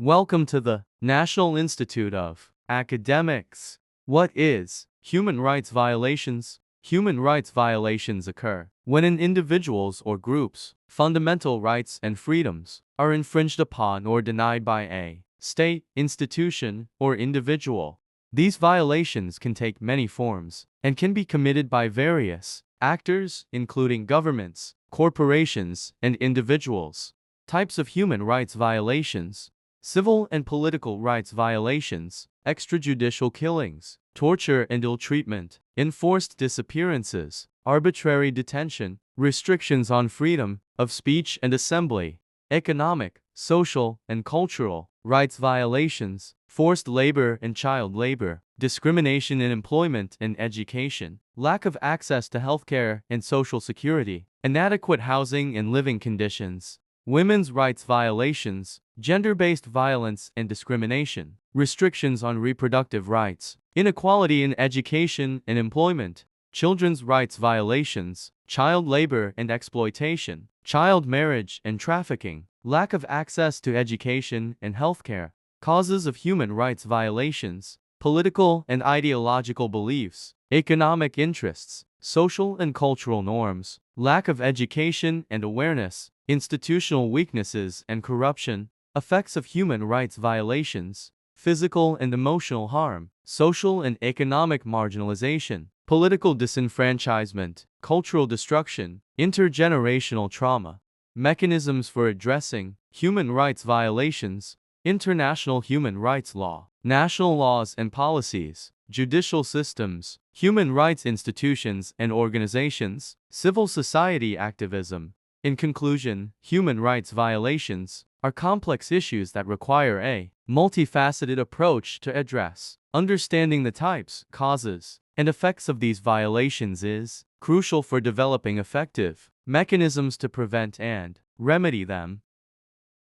Welcome to the National Institute of Academics. What is human rights violations? Human rights violations occur when an individual's or group's fundamental rights and freedoms are infringed upon or denied by a state, institution, or individual. These violations can take many forms and can be committed by various actors, including governments, corporations, and individuals. Types of human rights violations: civil and political rights violations, extrajudicial killings, torture and ill treatment, enforced disappearances, arbitrary detention, restrictions on freedom of speech and assembly. Economic, social, and cultural rights violations, forced labor and child labor, discrimination in employment and education, lack of access to healthcare and social security, inadequate housing and living conditions. Women's rights violations, gender-based violence and discrimination, restrictions on reproductive rights, inequality in education and employment, children's rights violations, child labor and exploitation, child marriage and trafficking, lack of access to education and healthcare. Causes of human rights violations: political and ideological beliefs, economic interests, social and cultural norms, lack of education and awareness, institutional weaknesses and corruption. Effects of human rights violations: physical and emotional harm, social and economic marginalization, political disenfranchisement, cultural destruction, intergenerational trauma. Mechanisms for addressing human rights violations: international human rights law, national laws and policies, judicial systems, human rights institutions and organizations, civil society activism. In conclusion, human rights violations are complex issues that require a multifaceted approach to address. Understanding the types, causes, and effects of these violations is crucial for developing effective mechanisms to prevent and remedy them.